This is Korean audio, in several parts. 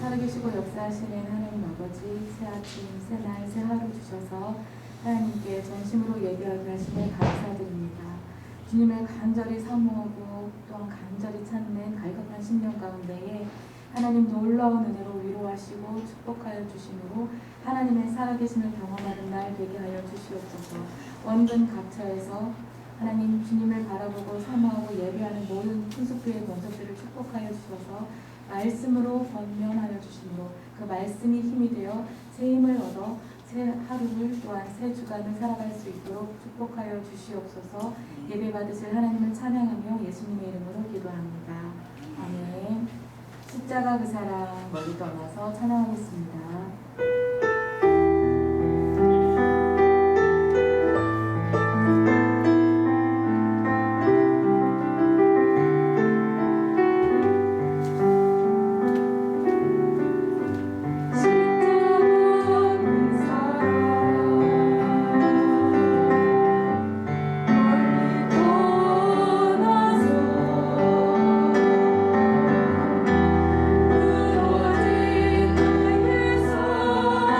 살아계시고 역사하시는 하나님 아버지, 새 아침, 새 날, 새 하루 주셔서 하나님께 전심으로 예배하게 하시며 감사드립니다. 주님을 간절히 사모하고 또한 간절히 찾는 갈급한 심령 가운데에 하나님 놀라운 은혜로 위로하시고 축복하여 주심으로 하나님의 살아계심을 경험하는 날 되게 하여 주시옵소서. 원근 각처에서 하나님 주님을 바라보고 사모하고 예배하는 모든 풍속교회 권속들을 축복하여 주셔서 말씀으로 권면하여 주심으로 그 말씀이 힘이 되어 새 힘을 얻어 새 하루를 또한 새 주간을 살아갈 수 있도록 축복하여 주시옵소서. 예배 받으실 하나님을 찬양하며 예수님의 이름으로 기도합니다. 아멘. 십자가 그 사랑 멀리 떠나서 찬양하겠습니다. 오직 나의 삶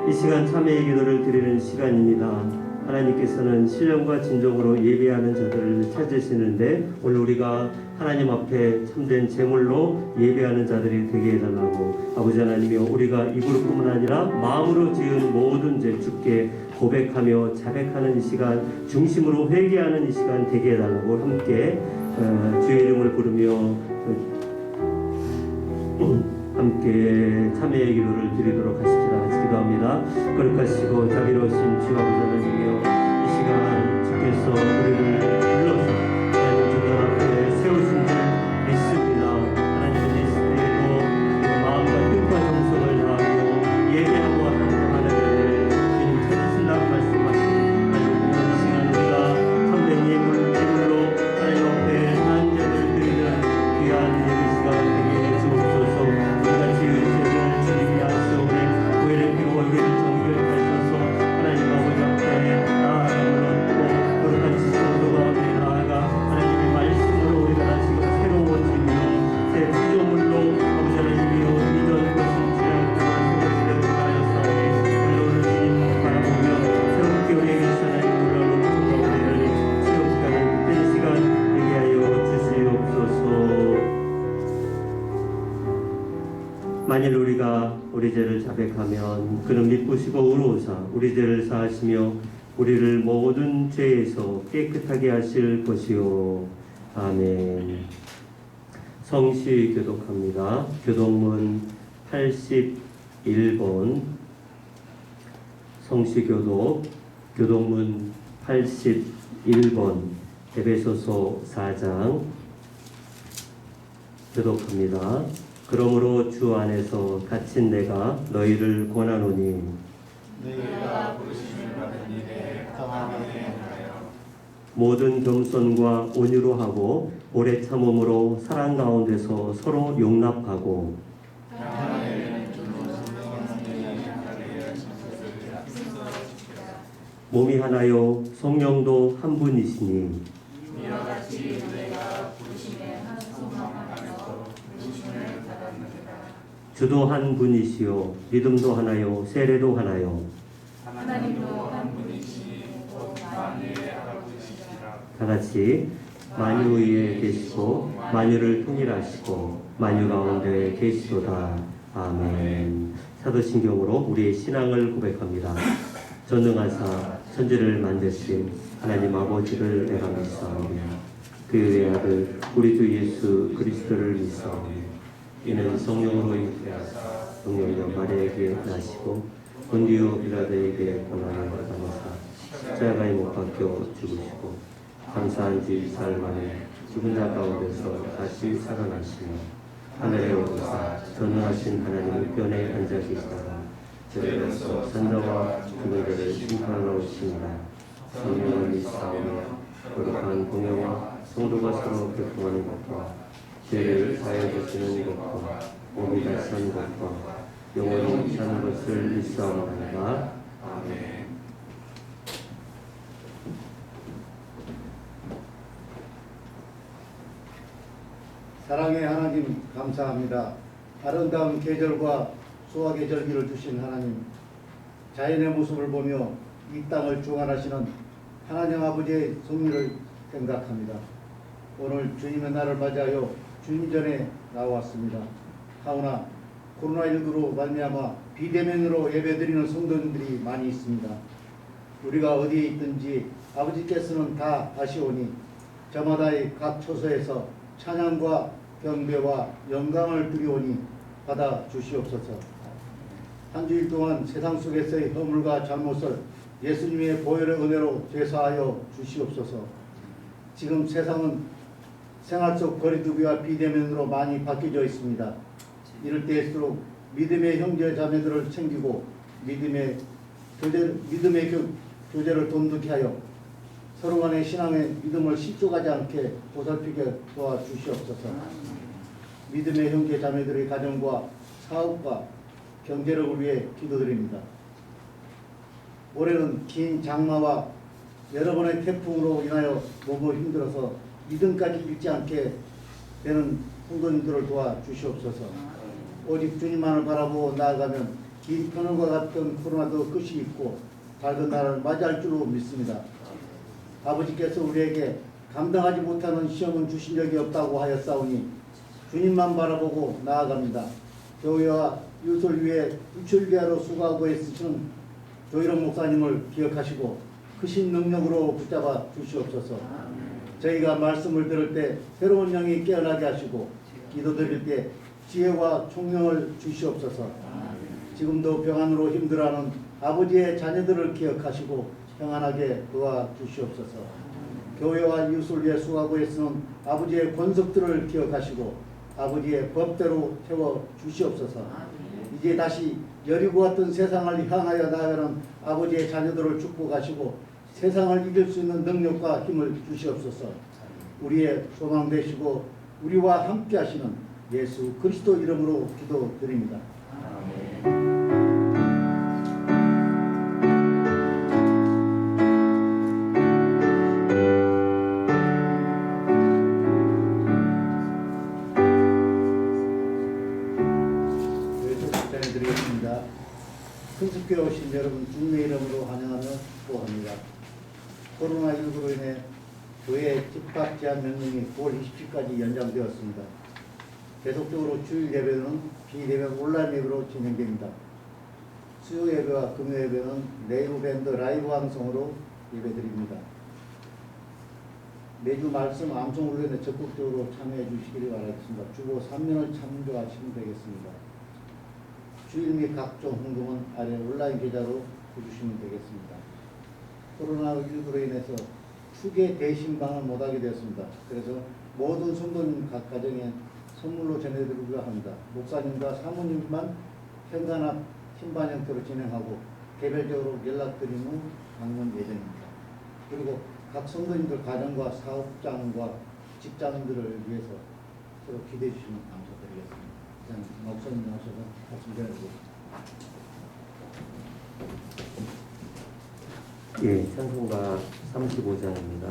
이 시간 참회의 기도를 드리는 시간입니다. 하나님께서는 신령과 진정으로 예배하는 자들을 찾으시는데 오늘 우리가 하나님 앞에 참된 제물로 예배하는 자들이 되게 해달라고 아버지 하나님이여 우리가 입으로뿐만 아니라 마음으로 지은 모든 죄 주께 고백하며 자백하는 이 시간 중심으로 회개하는 이 시간 되게 해달라고 함께 주의 이름을 부르며 함께 참회의 기도를 드리도록 하십시다. 같이 기도합니다. 거룩하시고 자비로우신 주 아버지 하나님이여 이 시간 주께서 우리를 불러서 하나님 주님 앞에 세우신 줄 믿습니다. 하나님은 예수 그리스도 마음과 뜻과 정성을 다하며 예배하고 하나님을 주님 찾으신다고 말씀하십니다. 이 시간 우리가 참된 예물로 하나님 앞에 산제를 드리는 귀한 예배 시간 되게 해 주옵소서. 우리가 지은 죄를 주님이 아시오니 오해를 피워 우리를 정결하셔서 하나님 아버지 앞에 나아감을 얻고 거룩한 지성으로 가운데 나아가 하나님의 말씀으로 우리가 다시금 새로워지며 새 피조물로 아버지 하나님이여 이전 것은 지난 것을 하였사오니 오늘 주님 바라보며 새롭게 우리에게 하나님 놀라운 우리를 치유하는 그때 시간 되게 하여 주시옵소서. 만일 우리가 우리 죄를 자백하면 그는 미쁘시고 의로우사 우리 죄를 사하시며 우리를 모든 죄에서 깨끗하게 하실 것이요. 아멘. 성시 교독합니다. 교독문 81번 성시 교독문 81번 에베소서 4장 교독합니다. 그러므로 주 안에서 갇힌 내가 너희를 권하노니 너희가 부르심을 받은 일에 강함을 행하여 모든 겸손과 온유로 하고 오래 참음으로 사랑 가운데서 서로 용납하고 하나님은 존중하는 자들의 성수를 앞서서 몸이 하나요 성령도 한 분이시니 이와 같이 너희가 부르심에 한 소망하면서 부르심을 받았느니라. 주도 한 분이시요 믿음도 하나요 세례도 하나요 하나님도 한 분이시니 곧 만유의 아버지시라. 다같이 만유 위에 계시고 만유를 통일하시고 만유 가운데 계시도다. 아멘. 사도신경으로 우리의 신앙을 고백합니다. 전능하사 천지를 만드신 하나님 아버지를 내가 믿사오며 그의 아들 우리 주 예수 그리스도를 믿사오며 이는 성령으로 잉태하사 성령여 마리아에게 나시고 본디오 빌라도에게 고난을 받으사 십자가에 못 박혀 죽으시고 감사한 지 사흘 만에 죽은 자 가운데서 다시 살아나시며 하늘에 오르사 전능하신 하나님의 편에 앉아 계시다가 저희로서 산자와 죽은 자를 심판하러 오십니다. 성령을 믿사오며 거룩한 공회와 성도가 서로 교통하는 것과 죄를 사하여 주시는 것과 몸이 다시 사는 것과 영원히 사는 것을 믿사옵나이다. 아멘. 사랑의 하나님 감사합니다. 아름다운 계절과 수확의 절기를 주신 하나님, 자연의 모습을 보며 이 땅을 주관하시는 하나님 아버지의 섭리를 생각합니다. 오늘 주님의 날을 맞이하여 주님 전에 나왔습니다. 하오나 코로나19로 말미암아 비대면으로 예배드리는 성도님들이 많이 있습니다. 우리가 어디에 있든지 아버지께서는 다 아시오니 저마다의 각 처소에서 찬양과 경배와 영광을 드리오니 받아 주시옵소서. 한 주일 동안 세상 속에서의 허물과 잘못을 예수님의 보혈의 은혜로 죄사하여 주시옵소서. 지금 세상은 생활 속 거리두기와 비대면으로 많이 바뀌어져 있습니다. 이럴 때일수록 믿음의 형제 자매들을 챙기고 믿음의 교제를 돈독히 하여 서로 간의 신앙의 믿음을 실족하지 않게 보살피게 도와주시옵소서. 믿음의 형제 자매들의 가정과 사업과 경제력을 위해 기도드립니다. 올해는 긴 장마와 여러 번의 태풍으로 인하여 너무 힘들어서 믿음까지 잃지 않게 되는 성도님들을 도와주시옵소서. 오직 주님만을 바라보고 나아가면 이 오늘과 같은 코로나도 끝이 있고 밝은 날을 맞이할 줄로 믿습니다. 아버지께서 우리에게 감당하지 못하는 시험은 주신 적이 없다고 하였사오니 주님만 바라보고 나아갑니다. 교회와 이웃을 위해 일출기하로 수고하고 애쓰시는 조일원 목사님을 기억하시고 크신 능력으로 붙잡아 주시옵소서. 저희가 말씀을 들을 때 새로운 영이 깨어나게 하시고 기도드릴 때 지혜와 총명을 주시옵소서. 지금도 병안으로 힘들어하는 아버지의 자녀들을 기억하시고 평안하게 도와 주시옵소서. 교회와 이웃을 위해 수고하고 애쓰는 아버지의 권속들을 기억하시고 아버지의 법대로 채워 주시옵소서. 이제 다시 여리고 같은 세상을 향하여 나아가는 아버지의 자녀들을 축복하시고 세상을 이길 수 있는 능력과 힘을 주시옵소서. 우리의 소망 되시고 우리와 함께 하시는 예수 그리스도 이름으로 기도드립니다. 드리겠습니다. 큰숙교에 오신 여러분 주님의 이름으로 환영하며 축복합니다. 코로나19로 인해 교회 집합 제한 명령이 9월 27일까지 연장되었습니다. 계속적으로 주일 예배는 비대면 온라인 예배로 진행됩니다. 수요 예배와 금요 예배는 레이브 밴드 라이브 방송으로 예배드립니다. 매주 말씀 암송 훈련에 적극적으로 참여해 주시기를 바라겠습니다. 주보 3면을 참조하시면 되겠습니다. 주일 및 각종 행동은 아래 온라인 계좌로 해주시면 되겠습니다. 코로나19로 인해서 추계 대신방을 못하게 되었습니다. 그래서 모든 성도님 각 가정에 선물로 전해드리기로 합니다. 목사님과 사모님만 현관앞 신반 형태로 진행하고 개별적으로 연락드린 후 방문 예정입니다. 그리고 각 성도님들 가정과 사업장과 직장인들을 위해서 서로 기대해 주시면 감사드리겠습니다. 목사님 나오셔서 말씀 드리겠습니다. 예, 찬송가 35장입니다.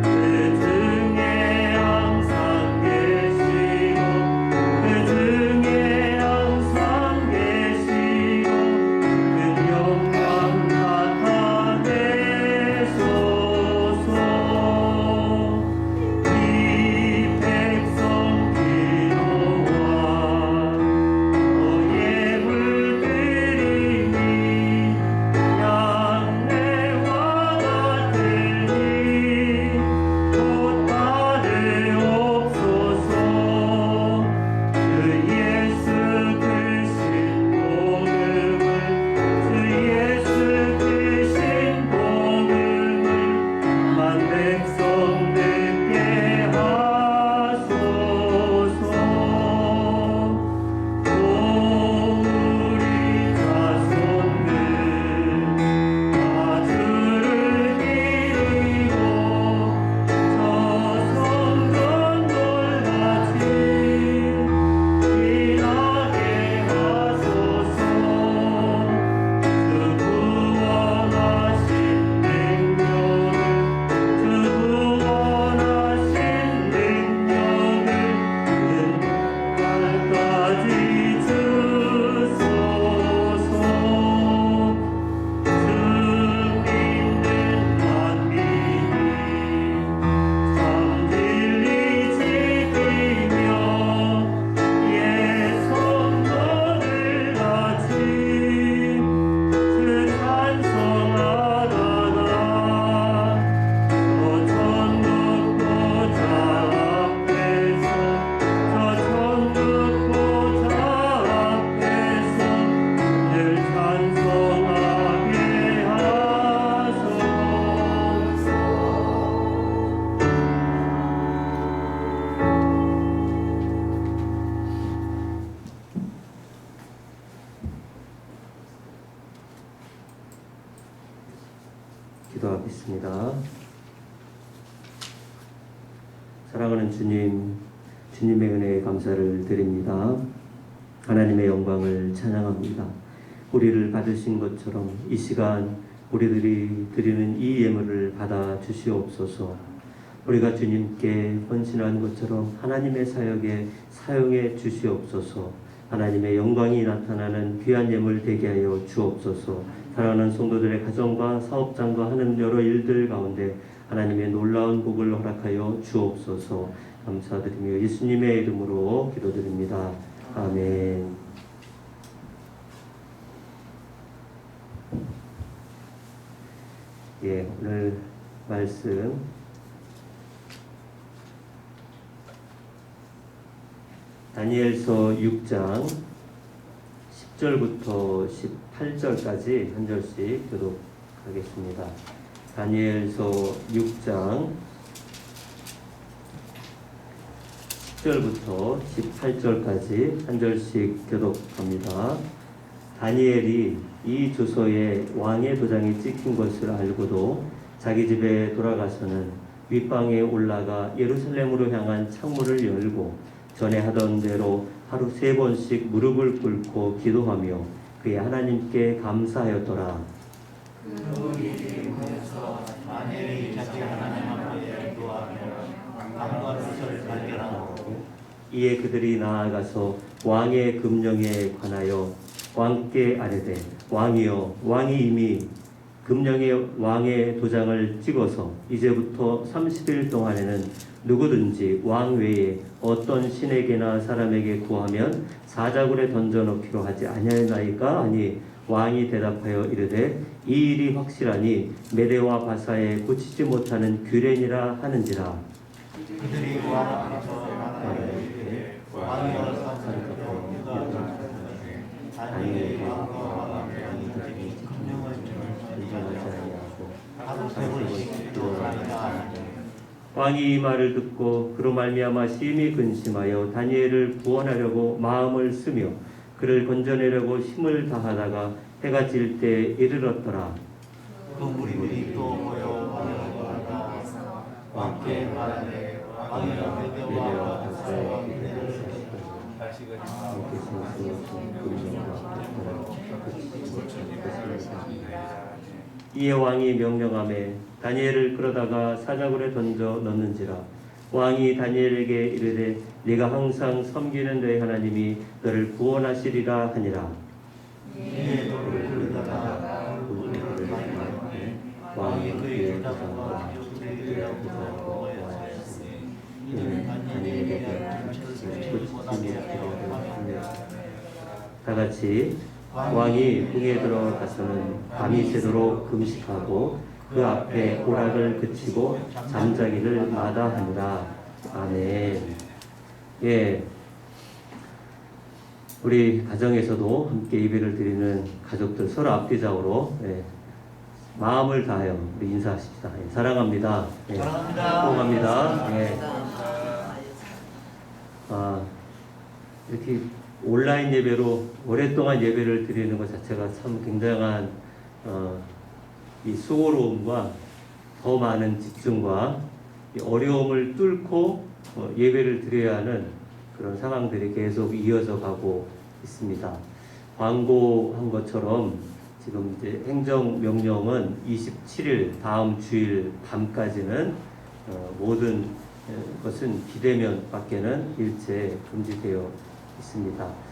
그 등에 항상 계시고 기도하겠습니다. 사랑하는 주님, 주님의 은혜에 감사를 드립니다. 하나님의 영광을 찬양합니다. 우리를 받으신 것처럼 이 시간 우리들이 드리는 이 예물을 받아 주시옵소서. 우리가 주님께 헌신한 것처럼 하나님의 사역에 사용해 주시옵소서. 하나님의 영광이 나타나는 귀한 예물 되게 하여 주옵소서. 사랑하는 성도들의 가정과 사업장과 하는 여러 일들 가운데 하나님의 놀라운 복을 허락하여 주옵소서. 감사드리며 예수님의 이름으로 기도드립니다. 아멘. 예, 오늘 말씀 다니엘서 6장 10절부터 18절까지 한 절씩 교독하겠습니다. 다니엘서 6장 10절부터 18절까지 한 절씩 교독합니다. 다니엘이 이 주소에 왕의 도장이 찍힌 것을 알고도 자기 집에 돌아가서는 윗방에 올라가 예루살렘으로 향한 창문을 열고 전에 하던 대로 하루 3번씩 무릎을 꿇고 기도하며 그의 하나님께 감사하였더라. 그 일이 모여서 다니엘이 자기 하나님 앞에 기도하며 강과 뜻을 발견하고 이에 그들이 나아가서 왕의 금령에 관하여 왕께 아뢰되 왕이여, 왕이 이미 금령에 왕의 도장을 찍어서 이제부터 30일 동안에는 누구든지 왕 외에 어떤 신에게나 사람에게 구하면 사자굴에 던져넣기로 하지 아니하나이까 하니 왕이 대답하여 이르되 이 일이 확실하니 메대와 바사에 고치지 못하는 규례니라 하는지라. 그들이 왕 앞에서 말하되 왕이여 사자굴에 다니엘이 왕과 왕 앞에 앉으니 금령을 인정하지 아니하고 하루 3번씩 기도하니라. 왕이 이 말을 듣고 그로 말미암아 심히 근심하여 다니엘을 구원하려고 마음을 쓰며 그를 건져내려고 힘을 다하다가 해가 질 때 이르렀더라. 그 무리들이 또 모여 왕을 만나서 왕께 말하되 왕이여 메대와 바사의 다시금 이에 왕이 명령하매 다니엘을 끌어다가 사자굴에 던져 넣는지라. 왕이 다니엘에게 이르되 네가 항상 섬기는 너의 하나님이 너를 구원하시리라 하니라. 이에 너를 끌어다가 왕이 그의 도장과 그들이라고 모였으니 이는 다니엘에 대한 뜻을 다 같이 왕이 궁에 들어가서는 밤이 새도록 금식하고 그 앞에 오락을 그치고 잠자기를 마다하니라. 아멘. 예, 우리 가정에서도 함께 예배를 드리는 가족들 서로 앞뒤좌우로 마음을 다하여 우리 인사하십시다. 사랑합니다. 사랑합니다. 이렇게 온라인 예배로 오랫동안 예배를 드리는 것 자체가 참 굉장한 이 수고로움과 더 많은 집중과 이 어려움을 뚫고 예배를 드려야 하는 그런 상황들이 계속 이어져 가고 있습니다. 광고한 것처럼 지금 이제 행정명령은 27일 다음 주일 밤까지는 모든 것은 비대면 밖에는 일체 금지되어 있습니다.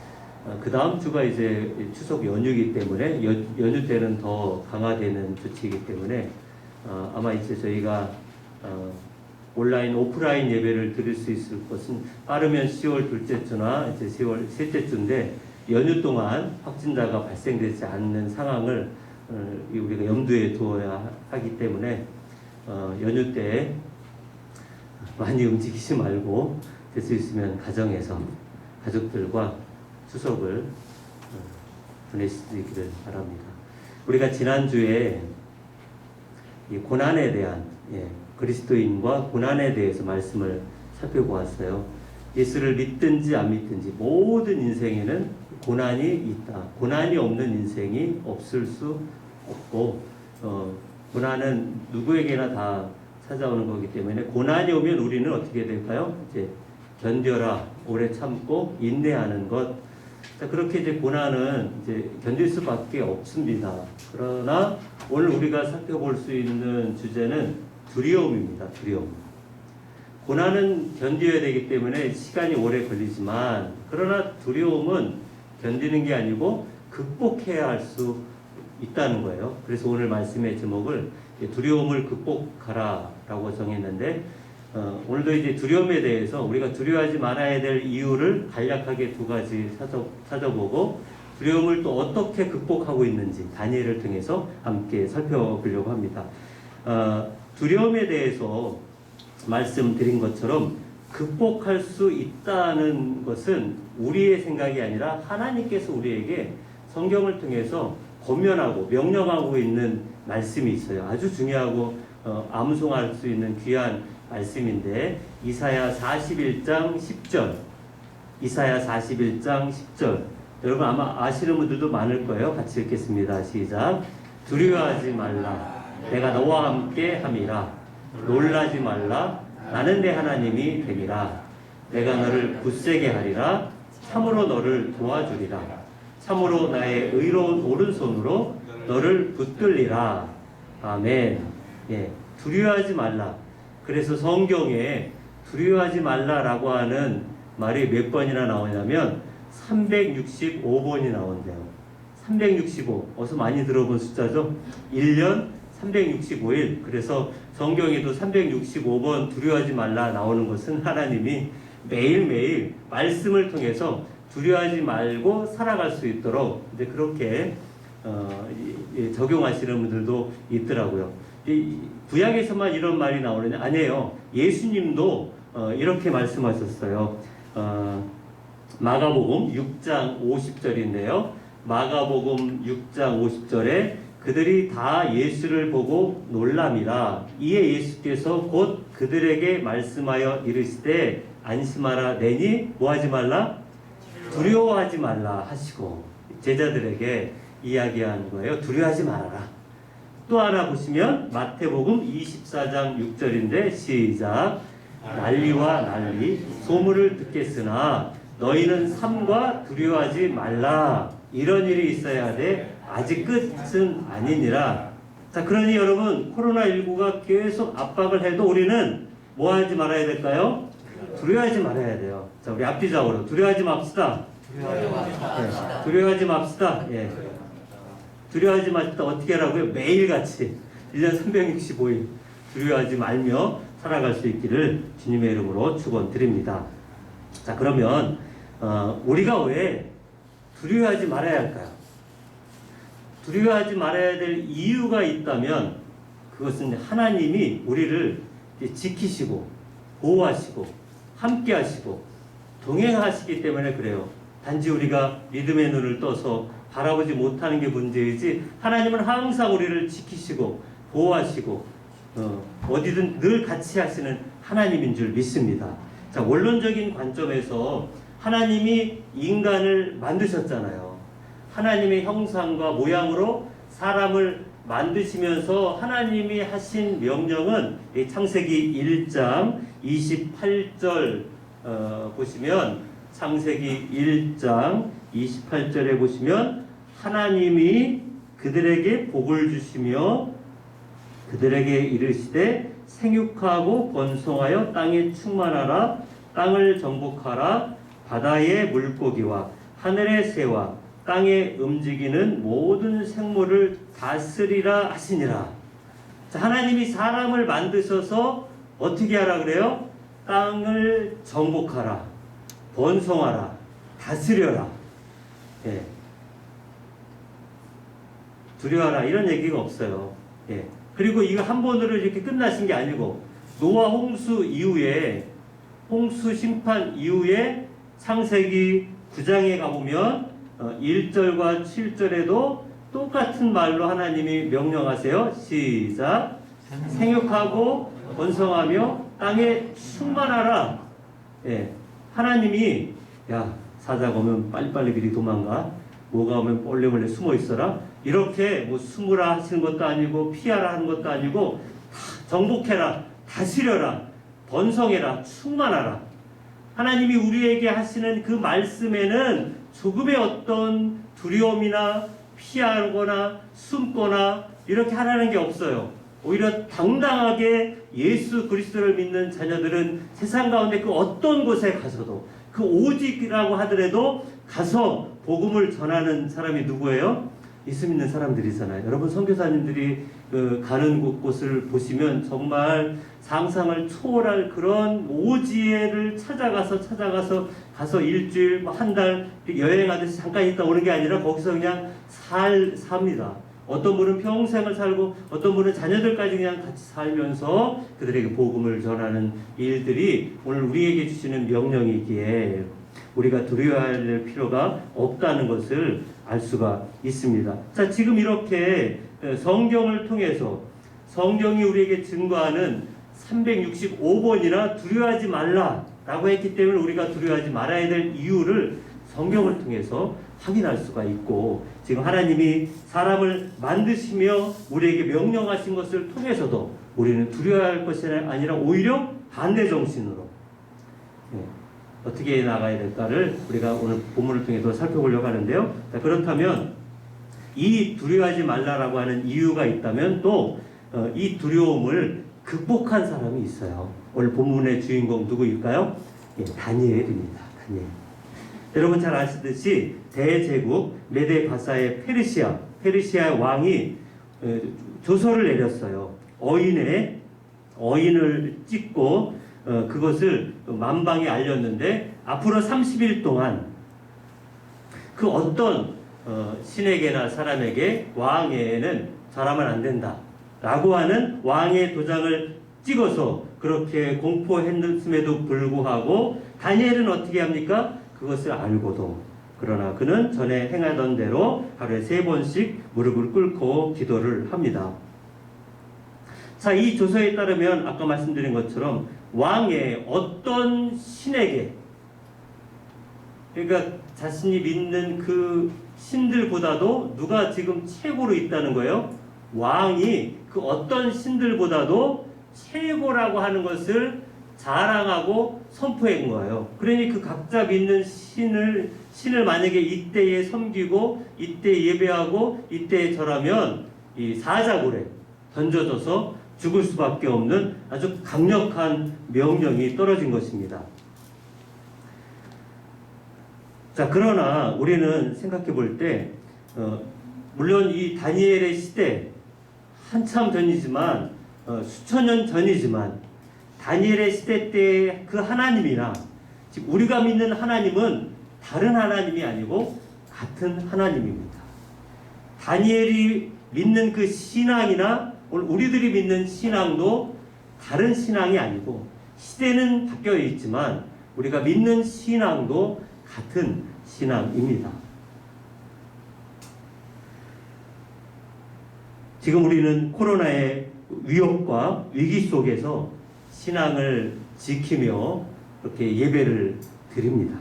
그 다음 주가 이제 추석 연휴이기 때문에 연휴 때는 더 강화되는 조치이기 때문에 아마 이제 저희가 온라인 오프라인 예배를 드릴 수 있을 것은 빠르면 10월 둘째 주나 이제 10월 셋째 주인데 연휴 동안 확진자가 발생되지 않는 상황을 우리가 염두에 두어야 하기 때문에 연휴 때 많이 움직이지 말고 될 수 있으면 가정에서 가족들과 추석을 보내시기를 바랍니다. 우리가 지난주에 이 고난에 대한 그리스도인과 고난에 대해서 말씀을 살펴보았어요. 예수를 믿든지 안 믿든지 모든 인생에는 고난이 있다. 고난이 없는 인생이 없을 수 없고 고난은 누구에게나 다 찾아오는 거기 때문에 고난이 오면 우리는 어떻게 될까요? 이제 견뎌라, 오래 참고 인내하는 것. 자, 그렇게 이제 고난은 이제 견딜 수밖에 없습니다. 그러나 오늘 우리가 살펴볼 수 있는 주제는 두려움입니다. 두려움. 고난은 견뎌야 되기 때문에 시간이 오래 걸리지만, 그러나 두려움은 견디는 게 아니고 극복해야 할 수 있다는 거예요. 그래서 오늘 말씀의 제목을 두려움을 극복하라라고 정했는데, 오늘도 이제 두려움에 대해서 우리가 두려워하지 말아야 될 이유를 간략하게 두 가지 찾아보고, 두려움을 또 어떻게 극복하고 있는지 다니엘을 통해서 함께 살펴보려고 합니다. 두려움에 대해서 말씀드린 것처럼 극복할 수 있다는 것은 우리의 생각이 아니라 하나님께서 우리에게 성경을 통해서 권면하고 명령하고 있는 말씀이 있어요. 아주 중요하고 암송할 수 있는 귀한 말씀인데, 이사야 41장 10절. 이사야 41장 10절. 여러분 아마 아시는 분들도 많을 거예요. 같이 읽겠습니다. 시작. 두려워하지 말라. 내가 너와 함께 함이라. 놀라지 말라. 나는 내 하나님이 됨이라. 내가 너를 굳세게 하리라. 참으로 너를 도와주리라. 참으로 나의 의로운 오른손으로 너를 붙들리라. 아멘. 예, 두려워하지 말라. 그래서 성경에 두려워하지 말라라고 하는 말이 몇 번이나 나오냐면 365번이 나온대요. 365. 어서 많이 들어본 숫자죠? 1년 365일. 그래서 성경에도 365번 두려워하지 말라 나오는 것은 하나님이 매일매일 말씀을 통해서 두려워하지 말고 살아갈 수 있도록 이제 그렇게 적용하시는 분들도 있더라고요. 구약에서만 이런 말이 나오느냐? 아니에요. 예수님도 이렇게 말씀하셨어요. 마가복음 6장 50절인데요. 마가복음 6장 50절에 그들이 다 예수를 보고 놀랍니다. 이에 예수께서 곧 그들에게 말씀하여 이르시되 안심하라. 내니 뭐하지 말라? 두려워하지 말라 하시고 제자들에게 이야기한 거예요. 두려워하지 말아라. 또 하나 보시면 마태복음 24장 6절인데 시작. 난리와 난리 소문을 듣겠으나 너희는 삼가 두려워하지 말라. 이런 일이 있어야 하되 아직 끝은 아니니라. 자, 그러니 여러분 코로나19가 계속 압박을 해도 우리는 뭐 하지 말아야 될까요? 두려워하지 말아야 돼요. 자, 우리 앞뒤좌우로 두려워하지 맙시다. 두려워하지 맙시다. 예. 두려워하지 맙시다. 어떻게 하라고요? 매일같이 1년 365일 두려워하지 말며 살아갈 수 있기를 주님의 이름으로 축원드립니다. 자, 그러면 우리가 왜 두려워하지 말아야 할까요? 두려워하지 말아야 될 이유가 있다면 그것은 하나님이 우리를 지키시고 보호하시고 함께 하시고 동행하시기 때문에 그래요. 단지 우리가 믿음의 눈을 떠서 바라보지 못하는 게 문제이지 하나님은 항상 우리를 지키시고 보호하시고 어디든 늘 같이 하시는 하나님인 줄 믿습니다. 자, 원론적인 관점에서 하나님이 인간을 만드셨잖아요. 하나님의 형상과 모양으로 사람을 만드시면서 하나님이 하신 명령은 창세기 1장 28절 보시면 창세기 1장 28절에 보시면 하나님이 그들에게 복을 주시며 그들에게 이르시되 생육하고 번성하여 땅에 충만하라. 땅을 정복하라. 바다의 물고기와 하늘의 새와 땅에 움직이는 모든 생물을 다스리라 하시니라. 자, 하나님이 사람을 만드셔서 어떻게 하라 그래요? 땅을 정복하라. 번성하라. 다스려라. 예. 두려워하라. 이런 얘기가 없어요. 예. 그리고 이거 한 번으로 이렇게 끝나신 게 아니고 노아 홍수 이후에 홍수 심판 이후에 창세기 9장에 가보면 1절과 7절에도 똑같은 말로 하나님이 명령하세요. 시작. 생육하고 번성하며 땅에 충만하라. 예. 하나님이 야 사자가 오면 빨리빨리 미리 도망가. 뭐가 오면 몰래 숨어 있어라. 이렇게 뭐 숨으라 하시는 것도 아니고 피하라 하는 것도 아니고 다 정복해라, 다스려라, 번성해라, 충만하라. 하나님이 우리에게 하시는 그 말씀에는 조금의 어떤 두려움이나 피하거나 숨거나 이렇게 하라는 게 없어요. 오히려 당당하게 예수 그리스도를 믿는 자녀들은 세상 가운데 그 어떤 곳에 가서도 그 오직이라고 하더라도 가서 복음을 전하는 사람이 누구예요? 예수 믿는 사람들이잖아요. 여러분 선교사님들이 가는 곳곳을 보시면 정말 상상을 초월할 그런 오지를 찾아가서 가서 일주일, 한 달 여행하듯이 잠깐 있다 오는 게 아니라 거기서 그냥 삽니다. 어떤 분은 평생을 살고 어떤 분은 자녀들까지 그냥 같이 살면서 그들에게 복음을 전하는 일들이 오늘 우리에게 주시는 명령이기에 우리가 두려워할 필요가 없다는 것을 알 수가 있습니다. 자, 지금 이렇게 성경을 통해서 성경이 우리에게 증거하는 365번이나 두려워하지 말라라고 했기 때문에 우리가 두려워하지 말아야 될 이유를 성경을 통해서 확인할 수가 있고, 지금 하나님이 사람을 만드시며 우리에게 명령하신 것을 통해서도 우리는 두려워할 것이 아니라 오히려 반대 정신으로 어떻게 나가야 될까를 우리가 오늘 본문을 통해서 살펴보려고 하는데요. 자, 그렇다면 이 두려워하지 말라라고 하는 이유가 있다면 또 이 두려움을 극복한 사람이 있어요. 오늘 본문의 주인공 누구일까요? 다니엘입니다. 다니엘. 여러분 잘 아시듯이 대제국 메데-바사의 페르시아 왕이 조서를 내렸어요. 어인을 찍고 그것을 만방에 알렸는데 앞으로 30일 동안 그 어떤 신에게나 사람에게 왕에는 절하면 안 된다 라고 하는 왕의 도장을 찍어서 그렇게 공포했음에도 불구하고 다니엘은 어떻게 합니까? 그것을 알고도, 그러나 그는 전에 행하던 대로 하루에 3번씩 무릎을 꿇고 기도를 합니다. 자, 이 조서에 따르면 아까 말씀드린 것처럼 왕의 어떤 신에게, 그러니까 자신이 믿는 그 신들보다도 누가 지금 최고로 있다는 거예요? 왕이 그 어떤 신들보다도 최고라고 하는 것을 자랑하고 선포한 거예요. 그러니 그 각자 믿는 신을 만약에 이때에 섬기고 이때 예배하고 이때에 절하면 이 사자굴에 던져져서 죽을 수밖에 없는 아주 강력한 명령이 떨어진 것입니다. 자, 그러나 우리는 생각해 볼 때 물론 이 다니엘의 시대 한참 전이지만 수천 년 전이지만 다니엘의 시대 때 그 하나님이나 지금 우리가 믿는 하나님은 다른 하나님이 아니고 같은 하나님입니다. 다니엘이 믿는 그 신앙이나 오늘 우리들이 믿는 신앙도 다른 신앙이 아니고 시대는 바뀌어 있지만 우리가 믿는 신앙도 같은 신앙입니다. 지금 우리는 코로나의 위협과 위기 속에서 신앙을 지키며 그렇게 예배를 드립니다.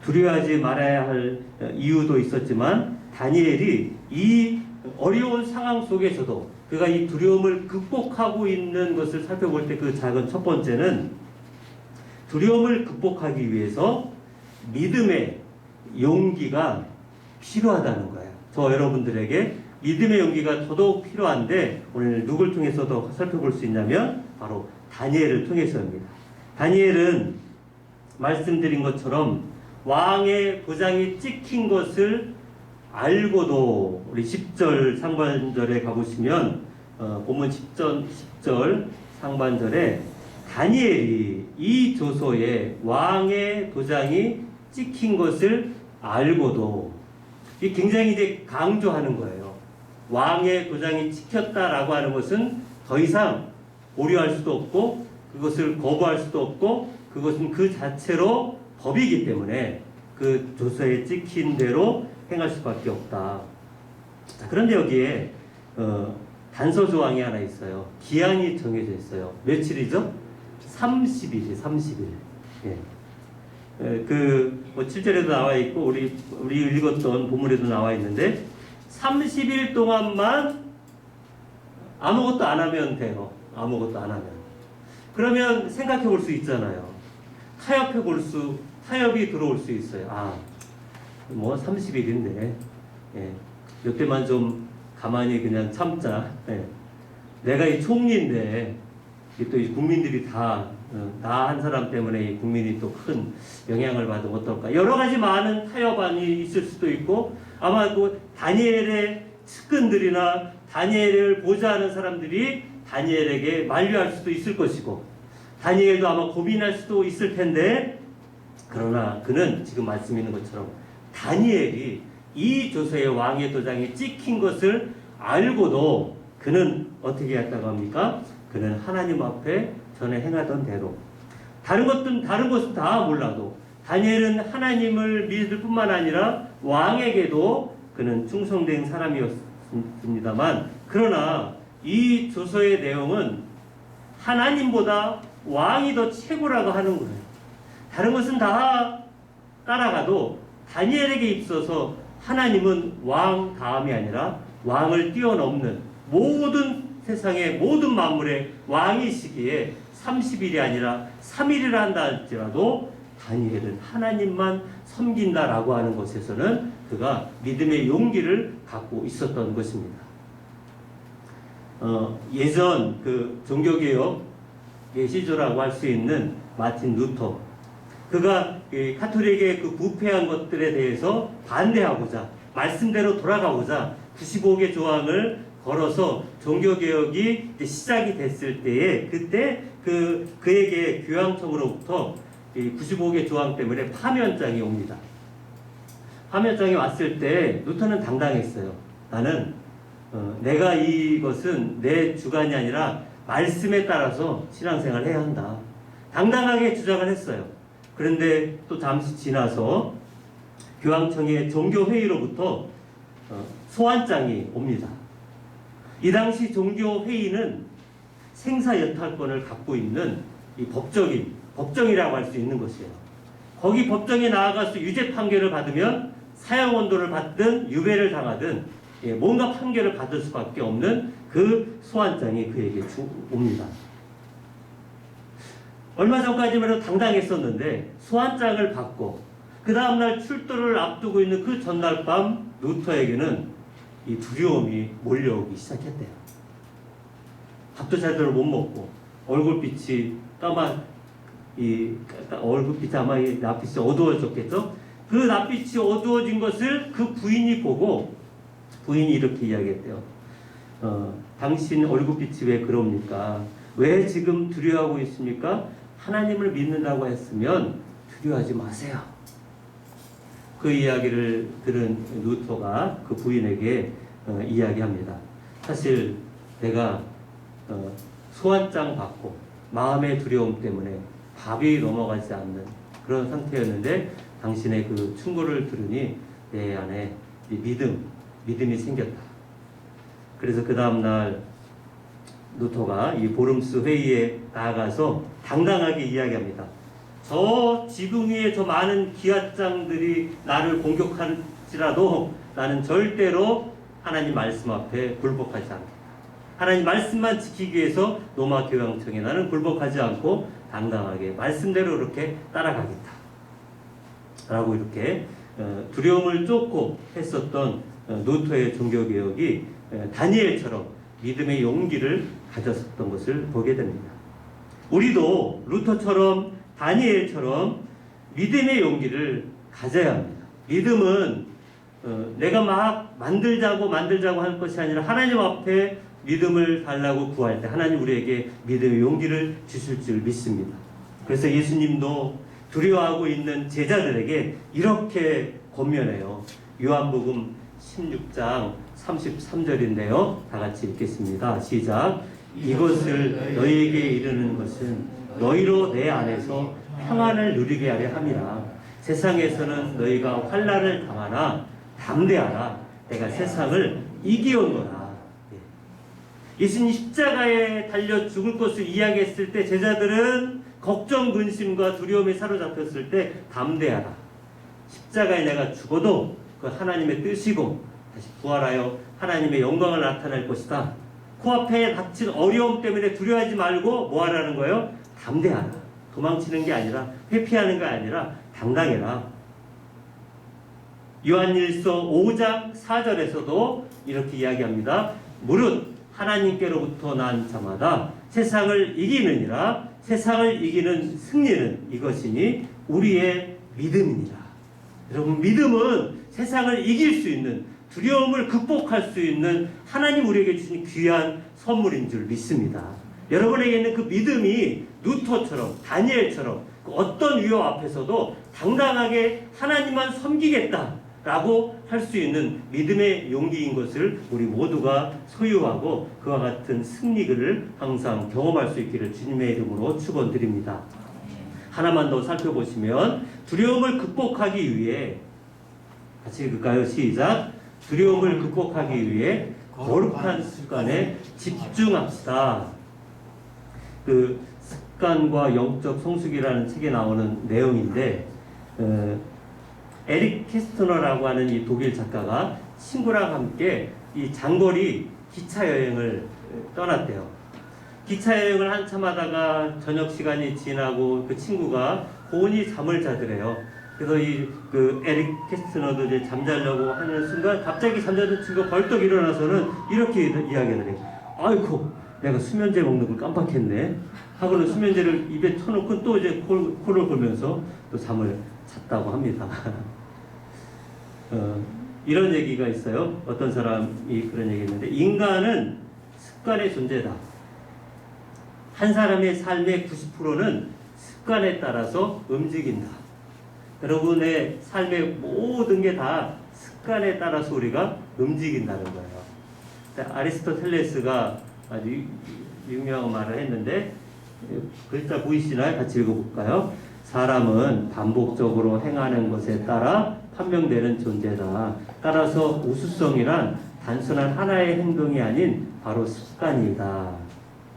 두려워하지 말아야 할 이유도 있었지만 다니엘이 이 어려운 상황 속에서도 그가 이 두려움을 극복하고 있는 것을 살펴볼 때 그 작은 첫 번째는 두려움을 극복하기 위해서 믿음의 용기가 필요하다는 거예요. 저 여러분들에게 믿음의 용기가 더더욱 필요한데 오늘 누굴 통해서도 살펴볼 수 있냐면 바로 다니엘을 통해서입니다. 다니엘은 말씀드린 것처럼 왕의 도장이 찍힌 것을 알고도 우리 10절 상반절에 가보시면 본문 10절 상반절에 다니엘이 이 조서에 왕의 도장이 찍힌 것을 알고도 이 굉장히 이제 강조하는 거예요. 왕의 도장이 찍혔다라고 하는 것은 더 이상 오류할 수도 없고 그것을 거부할 수도 없고 그것은 그 자체로 법이기 때문에 그 조서에 찍힌 대로 행할 수밖에 없다. 자, 그런데 여기에 단서 조항이 하나 있어요. 기한이 정해져 있어요. 며칠이죠? 30일이 30일. 예. 그 7절에도 나와 있고 우리 읽었던 본문에도 나와 있는데 30일 동안만 아무것도 안 하면 돼요. 아무것도 안 하면. 그러면 생각해 볼 수 있잖아요. 타협이 들어올 수 있어요. 아, 뭐 30일인데, 예, 이때만 좀 가만히 그냥 참자. 예. 내가 이 총리인데, 또 이 국민들이 다, 나 한 사람 때문에 이 국민이 또 큰 영향을 받으면 어떨까. 여러 가지 많은 타협안이 있을 수도 있고, 아마 그 다니엘의 측근들이나 다니엘을 보좌하는 사람들이 다니엘에게 만류할 수도 있을 것이고, 다니엘도 아마 고민할 수도 있을 텐데, 그러나 그는 지금 말씀 있는 것처럼 다니엘이 이 조서의 왕의 도장에 찍힌 것을 알고도 그는 어떻게 했다고 합니까? 그는 하나님 앞에 전에 행하던 대로, 다른 것은 다 몰라도 다니엘은 하나님을 믿을 뿐만 아니라 왕에게도 그는 충성된 사람이었습니다만, 그러나 이 조서의 내용은 하나님보다 왕이 더 최고라고 하는 거예요. 다른 것은 다 따라가도 다니엘에게 있어서 하나님은 왕 다음이 아니라 왕을 뛰어넘는, 모든 세상의 모든 만물의 왕이시기에 30일이 아니라 3일이라 한다 할지라도 다니엘은 하나님만 섬긴다라고 하는 것에서는 그가 믿음의 용기를 갖고 있었던 것입니다. 예전 그 종교개혁의 시조라고 할 수 있는 마틴 루터, 그가 카톨릭의 그 부패한 것들에 대해서 반대하고자, 말씀대로 돌아가고자 95개 조항을 걸어서 종교개혁이 시작이 됐을 때에, 그때 그에게 교황청으로부터 이 95개 조항 때문에 파면장이 옵니다. 파면장이 왔을 때 루터는 당당했어요. 나는 내가 이것은 내 주관이 아니라 말씀에 따라서 신앙생활을 해야 한다. 당당하게 주장을 했어요. 그런데 또 잠시 지나서 교황청의 종교회의로부터 소환장이 옵니다. 이 당시 종교회의는 생사연탈권을 갖고 있는 이 법정이라고 할 수 있는 것이에요. 거기 법정에 나아가서 유죄 판결을 받으면 사형원도를 받든 유배를 당하든 뭔가 판결을 받을 수밖에 없는 그 소환장이 그에게 옵니다. 얼마 전까지만 해도 당당했었는데 소환장을 받고 그 다음날 출두를 앞두고 있는 그 전날 밤 루터에게는 이 두려움이 몰려오기 시작했대요. 밥도 제대로 못 먹고 얼굴빛이 아마 이 낯빛이 어두워졌겠죠. 그 낯빛이 어두워진 것을 그 부인이 보고, 부인이 이렇게 이야기했대요. 당신 얼굴빛이 왜 그럽니까? 왜 지금 두려워하고 있습니까? 하나님을 믿는다고 했으면 두려워하지 마세요. 그 이야기를 들은 루터가 그 부인에게 이야기합니다. 사실 내가 소환장 받고 마음의 두려움 때문에 밥이 넘어가지 않는 그런 상태였는데 당신의 그 충고를 들으니 내 안에 믿음이 생겼다. 그래서 그 다음날 루터가 이 보름스 회의에 나아가서 당당하게 이야기합니다. 저 지붕 위에 저 많은 기와장들이 나를 공격할지라도 나는 절대로 하나님 말씀 앞에 굴복하지 않겠다. 하나님 말씀만 지키기 위해서 로마 교황청에 나는 굴복하지 않고 당당하게 말씀대로 이렇게 따라가겠다. 라고 이렇게 두려움을 쫓고 했었던 루터의 종교개혁이 다니엘처럼 믿음의 용기를 가졌었던 것을 보게 됩니다. 우리도 루터처럼 다니엘처럼 믿음의 용기를 가져야 합니다. 믿음은 내가 막 만들자고 할 것이 아니라 하나님 앞에 믿음을 달라고 구할 때 하나님 우리에게 믿음의 용기를 주실 줄 믿습니다. 그래서 예수님도 두려워하고 있는 제자들에게 이렇게 권면해요. 요한복음 16장 33절인데요. 다 같이 읽겠습니다. 시작. 이것을 너희에게 이르는 것은 너희로 내 안에서 평안을 누리게 하려 함이라. 세상에서는 너희가 환난을 당하나 담대하라. 내가 세상을 이기었노라. 예수님 십자가에 달려 죽을 것을 이야기했을 때 제자들은 걱정, 근심과 두려움에 사로잡혔을 때 담대하라. 십자가에 내가 죽어도 그 하나님의 뜻이고 다시 부활하여 하나님의 영광을 나타낼 것이다. 코앞에 닥친 어려움 때문에 두려워하지 말고 뭐 하라는 거예요? 담대하라. 도망치는 게 아니라, 회피하는 게 아니라 당당해라. 요한일서 5장 4절에서도 이렇게 이야기합니다. 무릇 하나님께로부터 난 자마다 세상을 이기느니라. 세상을 이기는 승리는 이것이니 우리의 믿음이니라. 여러분, 믿음은 세상을 이길 수 있는, 두려움을 극복할 수 있는 하나님 우리에게 주신 귀한 선물인 줄 믿습니다. 여러분에게 있는 그 믿음이 누토처럼, 다니엘처럼 그 어떤 위협 앞에서도 당당하게 하나님만 섬기겠다라고 할 수 있는 믿음의 용기인 것을 우리 모두가 소유하고 그와 같은 승리를 항상 경험할 수 있기를 주님의 이름으로 축원드립니다. 하나만 더 살펴보시면 두려움을 극복하기 위해, 같이 읽을까요? 시작. 두려움을 극복하기 위해 거룩한 습관에 집중합시다. 그 습관과 영적 성숙이라는 책에 나오는 내용인데, 에릭 캐스터너라고 하는 이 독일 작가가 친구랑 함께 이 장거리 기차 여행을 떠났대요. 기차 여행을 한참 하다가 저녁 시간이 지나고 그 친구가 곤히 잠을 자더래요. 그래서 그 에릭 캐스터너도 이제 잠자려고 하는 순간 갑자기 잠자던 친구가 벌떡 일어나서는 이렇게 이야기하더래요. 아이고, 내가 수면제 먹는 걸 깜빡했네. 하고는 수면제를 입에 쳐놓고 또 이제 코를 골면서 또 잠을 잤다고 합니다. 이런 얘기가 있어요. 어떤 사람이 그런 얘기했는데, 인간은 습관의 존재다. 한 사람의 삶의 90%는 습관에 따라서 움직인다. 여러분의 삶의 모든 게 다 습관에 따라서 우리가 움직인다는 거예요. 아리스토텔레스가 아주 유명한 말을 했는데, 글자 보이시나요? 같이 읽어볼까요? 사람은 반복적으로 행하는 것에 따라 판명되는 존재다. 따라서 우수성이란 단순한 하나의 행동이 아닌 바로 습관이다.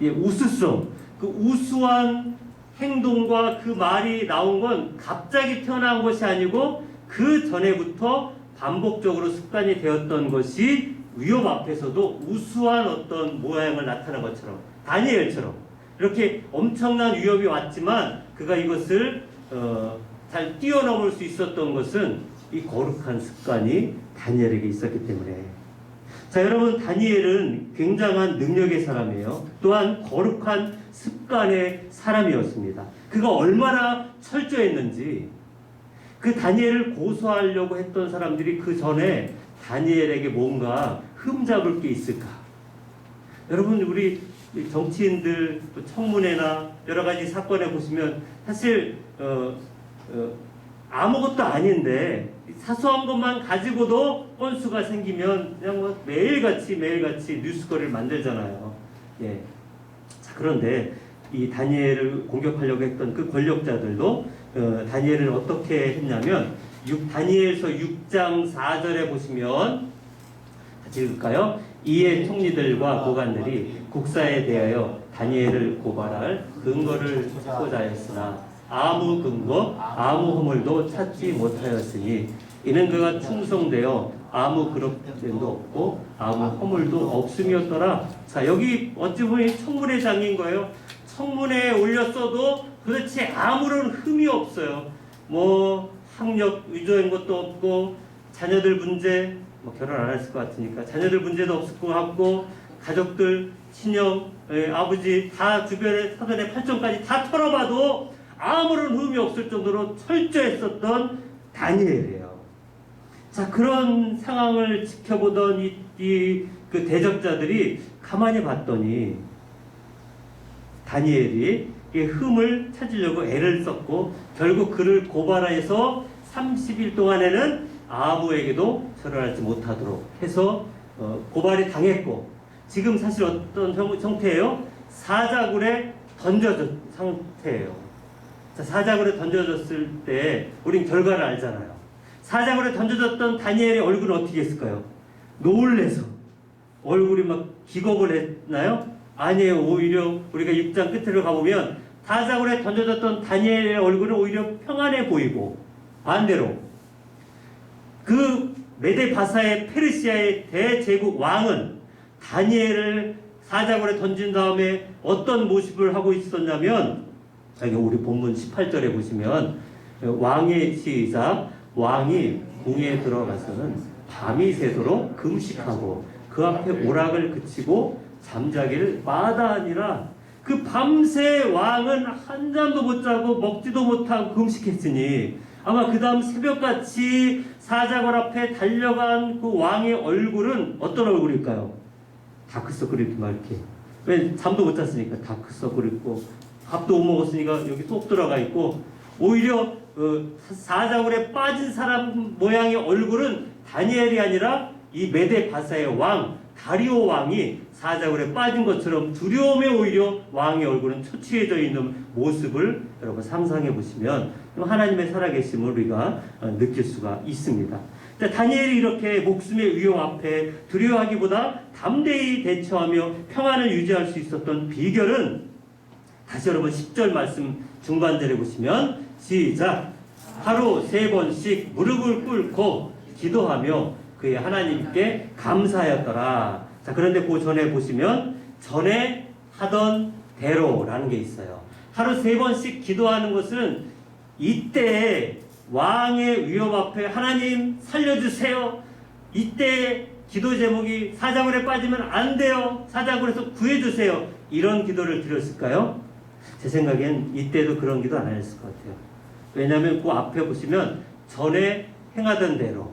이 우수성, 그 우수한 행동과 그 말이 나온 건 갑자기 태어난 것이 아니고 그 전에부터 반복적으로 습관이 되었던 것이 위협 앞에서도 우수한 어떤 모양을 나타낸 것처럼, 다니엘처럼 이렇게 엄청난 위협이 왔지만 그가 이것을 잘 뛰어넘을 수 있었던 것은 이 거룩한 습관이 다니엘에게 있었기 때문에. 자, 여러분, 다니엘은 굉장한 능력의 사람이에요. 또한 거룩한 습관의 사람이었습니다. 그가 얼마나 철저했는지, 그 다니엘을 고소하려고 했던 사람들이 그 전에 다니엘에게 뭔가 흠잡을 게 있을까? 여러분, 우리 정치인들 청문회나 여러 가지 사건에 보시면 사실 아무것도 아닌데 사소한 것만 가지고도 건수가 생기면 그냥 뭐 매일같이 뉴스거리를 만들잖아요. 예. 자, 그런데 이 다니엘을 공격하려고 했던 그 권력자들도 다니엘을 어떻게 했냐면 다니엘서 6장 4절에 보시면 같이 읽을까요? 이에 총리들과 고관들이 국사에 대하여 다니엘을 고발할 근거를 찾고자 했으나 아무 근거, 아무 허물도 찾지 못하였으니 이는 그가 충성되어 아무 그릇됨도 없고 아무 허물도 없음이었더라. 자, 여기 어찌 보면 청문회장인 거예요. 청문회에 올렸어도 도대체 아무런 흠이 없어요. 뭐 학력 위조한 것도 없고 자녀들 문제, 뭐 결혼 안 했을 것 같으니까 자녀들 문제도 없을 것 같고 가족들, 친형, 아버지 다 주변에 사돈의 팔정까지 다 털어봐도 아무런 흠이 없을 정도로 철저했었던 다니엘이에요. 자, 그런 상황을 지켜보던 그 대적자들이 가만히 봤더니 다니엘이 이 흠을 찾으려고 애를 썼고 결국 그를 고발해서 30일 동안에는 아무에게도 절하지 못하도록 해서 고발이 당했고, 지금 사실 어떤 형태예요? 사자굴에 던져진 상태예요. 자, 사자굴에 던져졌을 때 우린 결과를 알잖아요. 사자굴에 던져졌던 다니엘의 얼굴은 어떻게 했을까요? 놀래서 얼굴이 막 기겁을 했나요? 아니에요. 오히려 우리가 6장 끝으로 가보면 사자굴에 던져졌던 다니엘의 얼굴은 오히려 평안해 보이고, 반대로 그 메데 바사의 페르시아의 대제국 왕은 다니엘을 사자굴에 던진 다음에 어떤 모습을 하고 있었냐면, 여기 우리 본문 18절에 보시면 왕의 시작, 왕이 궁에 들어가서는 밤이 새도록 금식하고 그 앞에 오락을 그치고 잠자기를 마다하니라. 그 밤새 왕은 한 잠도 못 자고 먹지도 못하고 금식했으니 아마 그 다음 새벽같이 사자굴 앞에 달려간 그 왕의 얼굴은 어떤 얼굴일까요? 다크서클이 이렇게 막 이렇게, 왜 잠도 못 잤으니까 다크서클 있고 밥도 못 먹었으니까 여기 쏙 들어가 있고, 오히려 사자굴에 빠진 사람 모양의 얼굴은 다니엘이 아니라 이 메데 바사의 왕 다리오 왕이 사자굴에 빠진 것처럼 두려움에 오히려 왕의 얼굴은 초췌해져 있는 모습을 여러분 상상해 보시면 하나님의 살아계심을 우리가 느낄 수가 있습니다. 다니엘이 이렇게 목숨의 위험 앞에 두려워하기보다 담대히 대처하며 평안을 유지할 수 있었던 비결은, 다시 여러분 10절 말씀 중반절에 보시면 시작, 하루 3번씩 무릎을 꿇고 기도하며 그의 하나님께 감사하였더라. 자, 그런데 그 전에 보시면 전에 하던 대로라는 게 있어요. 하루 3번씩 기도하는 것은 이때 왕의 위험 앞에 하나님 살려주세요. 이때 기도 제목이 사자굴에 빠지면 안 돼요. 사자굴에서 구해주세요. 이런 기도를 드렸을까요? 제 생각엔 이때도 그런 기도 안 했을 것 같아요. 왜냐하면 그 앞에 보시면 전에 행하던 대로,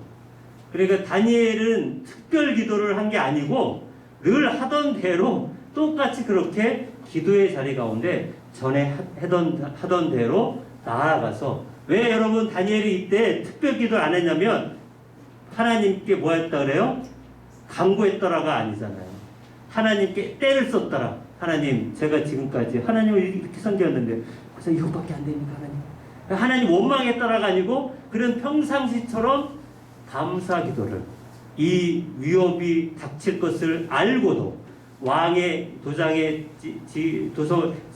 그러니까 다니엘은 특별 기도를 한 게 아니고 늘 하던 대로 똑같이 그렇게 기도의 자리 가운데 전에 하던 대로 나아가서, 왜 여러분 다니엘이 이때 특별 기도를 안 했냐면 하나님께 뭐 했다 그래요? 간구했더라가 아니잖아요. 하나님께 때를 썼더라. 하나님, 제가 지금까지 하나님을 이렇게 섬겼는데 그래서 이것밖에 안 됩니까 하나님? 하나님 원망했더라가 아니고 그런 평상시처럼 감사 기도를, 이 위협이 닥칠 것을 알고도, 왕의 도장에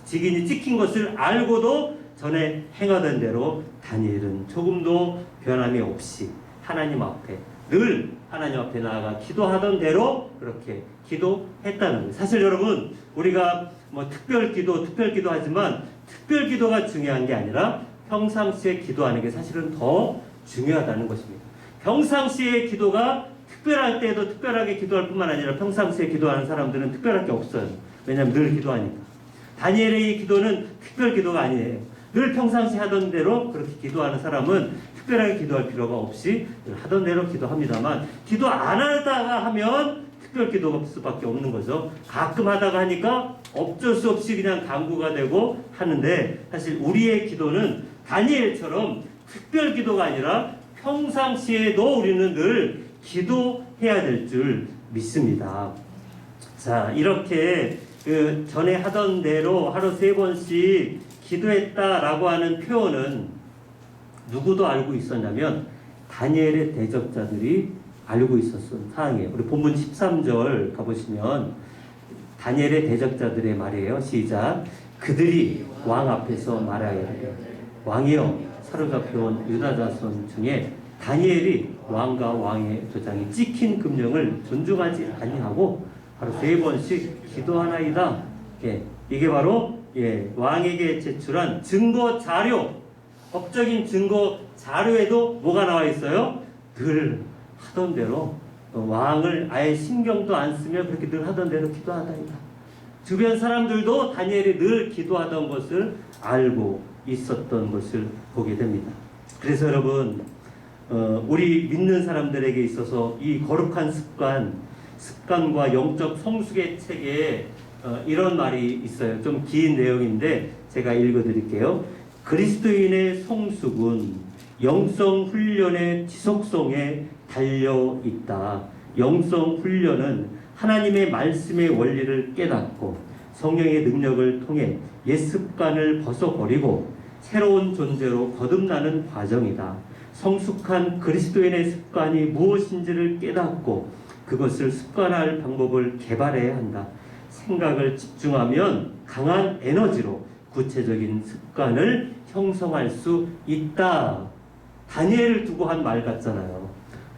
직인이 찍힌 것을 알고도 전에 행하던 대로 다니엘은 조금도 변함이 없이 하나님 앞에, 늘 하나님 앞에 나아가 기도하던 대로 그렇게 기도했다는 거예요. 사실 여러분, 우리가 뭐 특별 기도하지만 특별 기도가 중요한 게 아니라 평상시에 기도하는 게 사실은 더 중요하다는 것입니다. 평상시에 기도가 특별할 때에도 특별하게 기도할 뿐만 아니라 평상시에 기도하는 사람들은 특별할 게 없어요. 왜냐하면 늘 기도하니까. 다니엘의 이 기도는 특별 기도가 아니에요. 늘 평상시 하던 대로 그렇게 기도하는 사람은 특별하게 기도할 필요가 없이 늘 하던 대로 기도합니다만, 기도 안 하다가 하면 특별 기도가 수밖에 없는 거죠. 가끔 하다가 하니까 어쩔 수 없이 그냥 간구가 되고 하는데, 사실 우리의 기도는 다니엘처럼 특별 기도가 아니라 평상시에도 우리는 늘 기도해야 될 줄 믿습니다. 자, 이렇게 그 전에 하던 대로 하루 3번씩 기도했다라고 하는 표현은 누구도 알고 있었냐면 다니엘의 대적자들이 알고 있었던 사항이에요. 우리 본문 13절 가보시면 다니엘의 대적자들의 말이에요. 시작. 그들이 왕 앞에서 말하여 왕이여, 사로잡혀온 유다 자손 중에 다니엘이 왕과 왕의 도장이 찍힌 금령을 존중하지 아니하고 하루 3번씩 기도하나이다. 이게 바로 왕에게 제출한 증거 자료, 법적인 증거 자료에도 뭐가 나와 있어요? 늘 하던 대로, 왕을 아예 신경도 안 쓰며 그렇게 늘 하던 대로 기도하다이다. 주변 사람들도 다니엘이 늘 기도하던 것을 알고 있었던 것을 보게 됩니다. 그래서 여러분, 우리 믿는 사람들에게 있어서 이 거룩한 습관과 영적 성숙의 책에 이런 말이 있어요. 좀 긴 내용인데 제가 읽어드릴게요. 그리스도인의 성숙은 영성 훈련의 지속성에 달려 있다. 영성 훈련은 하나님의 말씀의 원리를 깨닫고 성령의 능력을 통해 옛 습관을 벗어버리고 새로운 존재로 거듭나는 과정이다. 성숙한 그리스도인의 습관이 무엇인지를 깨닫고 그것을 습관화할 방법을 개발해야 한다. 생각을 집중하면 강한 에너지로 구체적인 습관을 형성할 수 있다. 다니엘을 두고 한 말 같잖아요.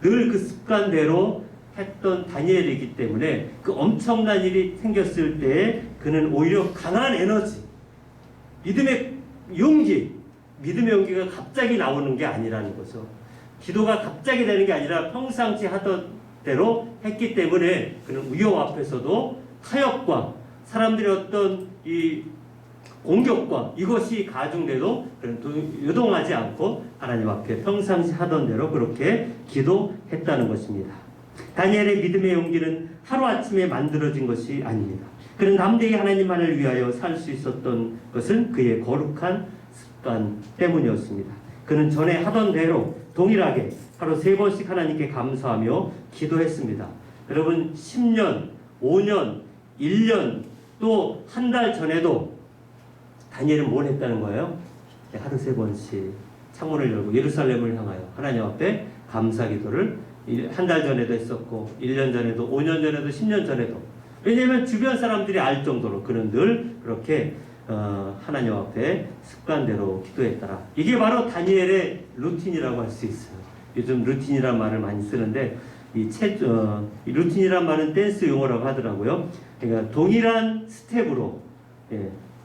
늘 그 습관대로 했던 다니엘이기 때문에 그 엄청난 일이 생겼을 때 그는 오히려 강한 에너지, 믿음의 용기가 갑자기 나오는 게 아니라는 거죠. 기도가 갑자기 되는 게 아니라 평상시 하던 대로 했기 때문에 그는 위협 앞에서도 타협과 사람들의 어떤 이 공격과 이것이 가중돼도 그는 요동하지 않고 하나님 앞에 평상시 하던 대로 그렇게 기도했다는 것입니다. 다니엘의 믿음의 용기는 하루아침에 만들어진 것이 아닙니다. 그는 담대히 하나님만을 위하여 살 수 있었던 것은 그의 거룩한 습관 때문이었습니다. 그는 전에 하던 대로 동일하게 하루 3번씩 하나님께 감사하며 기도했습니다. 여러분 10년, 5년, 1년 또 한 달 전에도 다니엘은 뭘 했다는 거예요? 하루 3번씩 창문을 열고 예루살렘을 향하여 하나님 앞에 감사 기도를 한 달 전에도 했었고 1년 전에도 5년 전에도 10년 전에도. 왜냐하면 주변 사람들이 알 정도로 그는 늘 그렇게 하나님 앞에 습관대로 기도했더라. 이게 바로 다니엘의 루틴이라고 할 수 있어요. 요즘 루틴이라는 말을 많이 쓰는데 이 루틴이라는 말은 댄스 용어라고 하더라고요. 그러니까 동일한 스텝으로,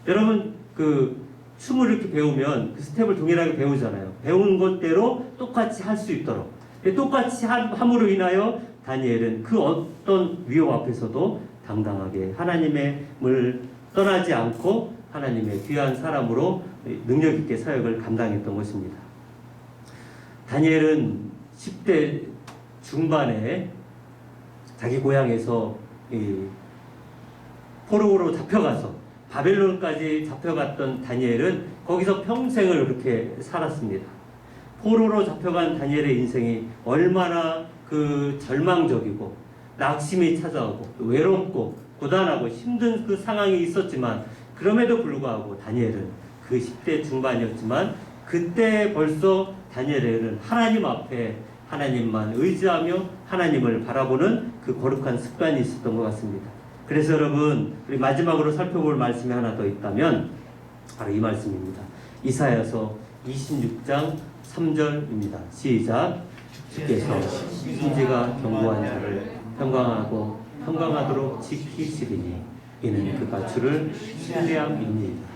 여러분 그 춤을 이렇게 배우면 그 스텝을 동일하게 배우잖아요. 배운 것대로 똑같이 할 수 있도록. 똑같이 함으로 인하여 다니엘은 그 어떤 위협 앞에서도 당당하게 하나님을 떠나지 않고 하나님의 귀한 사람으로 능력 있게 사역을 감당했던 것입니다. 다니엘은 10대 중반에 자기 고향에서 포로로 잡혀가서 바벨론까지 잡혀갔던 다니엘은 거기서 평생을 그렇게 살았습니다. 포로로 잡혀간 다니엘의 인생이 얼마나 그 절망적이고 낙심이 찾아오고 외롭고 고단하고 힘든 그 상황이 있었지만 그럼에도 불구하고 다니엘은 그 10대 중반이었지만 그때 벌써 다니엘은 하나님 앞에 하나님만 의지하며 하나님을 바라보는 그 거룩한 습관이 있었던 것 같습니다. 그래서 여러분 우리 마지막으로 살펴볼 말씀이 하나 더 있다면 바로 이 말씀입니다. 이사야서 26장 3절입니다. 시작. 주께서 심지가 견고한 자를 평강하도록 지키시리니 이는 그가 주를 신뢰함입니다.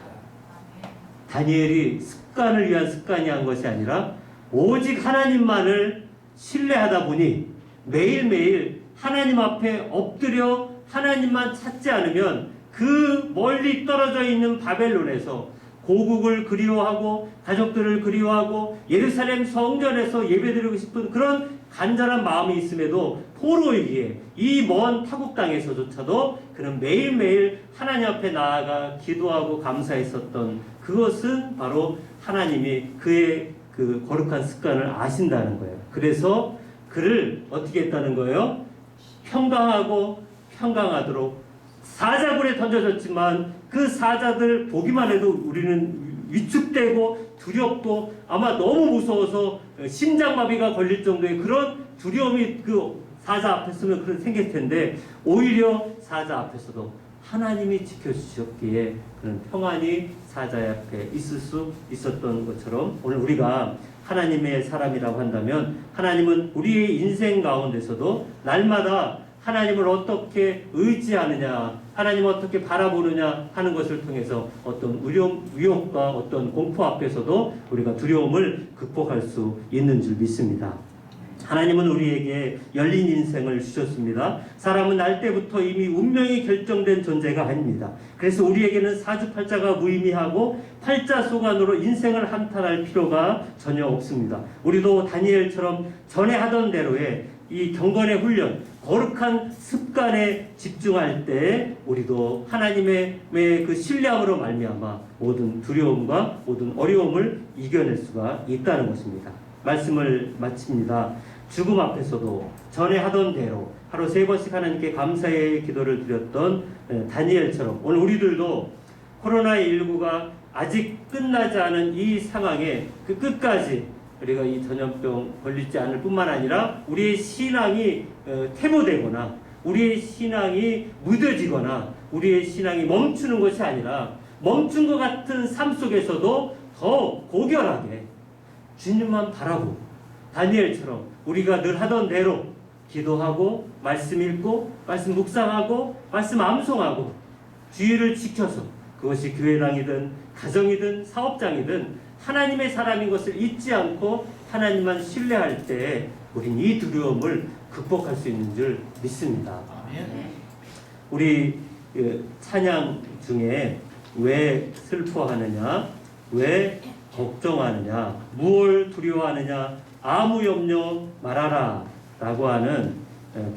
다니엘이 습관을 위한 습관이 한 것이 아니라 오직 하나님만을 신뢰하다 보니 매일매일 하나님 앞에 엎드려 하나님만 찾지 않으면 그 멀리 떨어져 있는 바벨론에서 고국을 그리워하고 가족들을 그리워하고 예루살렘 성전에서 예배드리고 싶은 그런 간절한 마음이 있음에도 포로이기에 이 먼 타국 땅에서조차도 그는 매일매일 하나님 앞에 나아가 기도하고 감사했었던 그것은 바로 하나님이 그의 그 거룩한 습관을 아신다는 거예요. 그래서 그를 어떻게 했다는 거예요? 평강하도록 사자굴에 던져졌지만 그 사자들 보기만 해도 우리는 위축되고 두렵고 아마 너무 무서워서 심장마비가 걸릴 정도의 그런 두려움이 그 사자 앞에 서면 그런 생길 텐데 오히려 사자 앞에서도 하나님이 지켜주셨기에 그는 평안히 사자 앞에 있을 수 있었던 것처럼 오늘 우리가 하나님의 사람이라고 한다면 하나님은 우리의 인생 가운데서도 날마다 하나님을 어떻게 의지하느냐, 하나님을 어떻게 바라보느냐 하는 것을 통해서 어떤 위협과 어떤 공포 앞에서도 우리가 두려움을 극복할 수 있는 줄 믿습니다. 하나님은 우리에게 열린 인생을 주셨습니다. 사람은 날 때부터 이미 운명이 결정된 존재가 아닙니다. 그래서 우리에게는 사주팔자가 무의미하고 팔자소관으로 인생을 한탄할 필요가 전혀 없습니다. 우리도 다니엘처럼 전에 하던 대로의 이 경건의 훈련, 거룩한 습관에 집중할 때 우리도 하나님의 그 신뢰함으로 말미암아 모든 두려움과 모든 어려움을 이겨낼 수가 있다는 것입니다. 말씀을 마칩니다. 죽음 앞에서도 전에 하던 대로 하루 3번씩 하나님께 감사의 기도를 드렸던 다니엘처럼 오늘 우리들도 코로나19가 아직 끝나지 않은 이 상황에 그 끝까지 우리가 이 전염병 걸리지 않을 뿐만 아니라 우리의 신앙이 퇴보되거나 우리의 신앙이 무뎌지거나 우리의 신앙이 멈추는 것이 아니라 멈춘 것 같은 삶 속에서도 더 고결하게 주님만 바라보고 다니엘처럼 우리가 늘 하던 대로 기도하고 말씀 읽고 말씀 묵상하고 말씀 암송하고 주의를 지켜서 그것이 교회당이든 가정이든 사업장이든 하나님의 사람인 것을 잊지 않고 하나님만 신뢰할 때 우린 이 두려움을 극복할 수 있는 줄 믿습니다. 우리 찬양 중에 왜 슬퍼하느냐, 왜 걱정하느냐, 무엇을 두려워하느냐, 아무 염려 말아라 라고 하는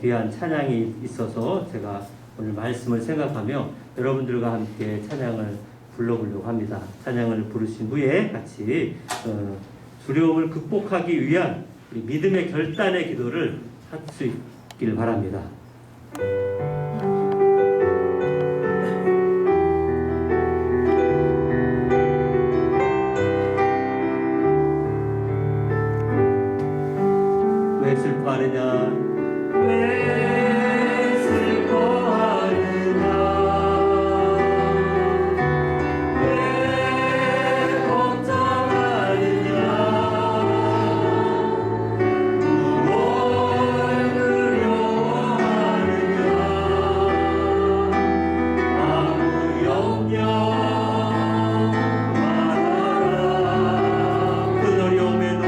귀한 찬양이 있어서 제가 오늘 말씀을 생각하며 여러분들과 함께 찬양을 불러보려고 합니다. 찬양을 부르신 후에 같이 두려움을 극복하기 위한 우리 믿음의 결단의 기도를 할 수 있길 바랍니다. 왜 슬퍼하느냐? 왜 슬퍼하느냐? 왜 걱정하느냐? 무엇을 두려워하느냐? 아무 염려 말아라. 그 어려움에도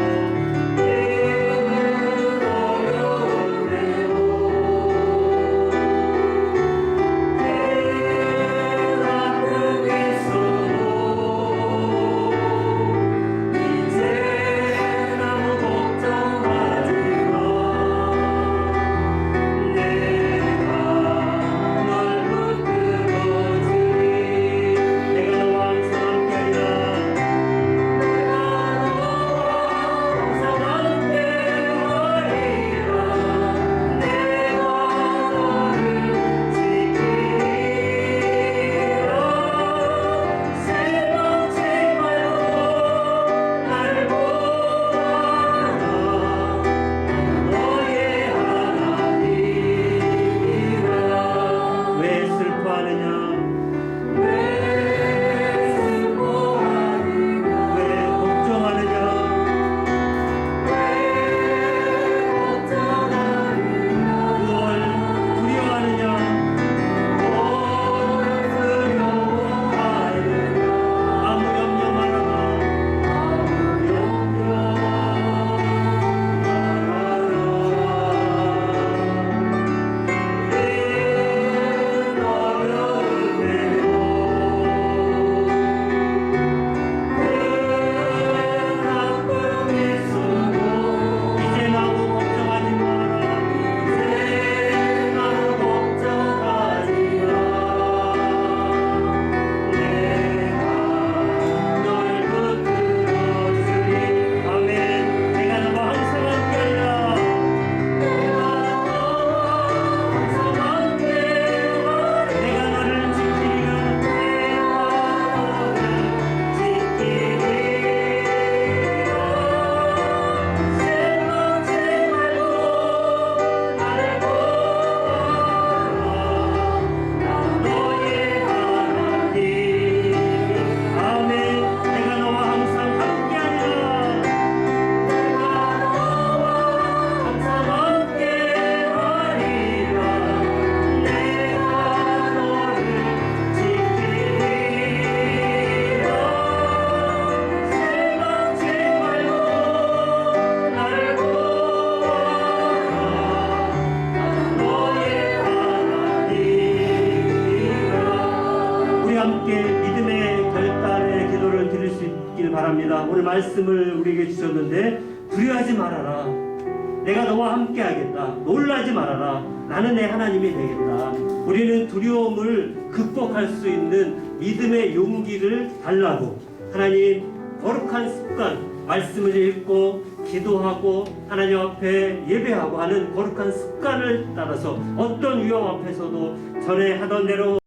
바랍니다. 오늘 말씀을 우리에게 주셨는데 두려워하지 말아라. 내가 너와 함께 하겠다. 놀라지 말아라. 나는 내 하나님이 되겠다. 우리는 두려움을 극복할 수 있는 믿음의 용기를 달라고 하나님 거룩한 습관, 말씀을 읽고 기도하고 하나님 앞에 예배하고 하는 거룩한 습관을 따라서 어떤 위험 앞에서도 전에 하던 대로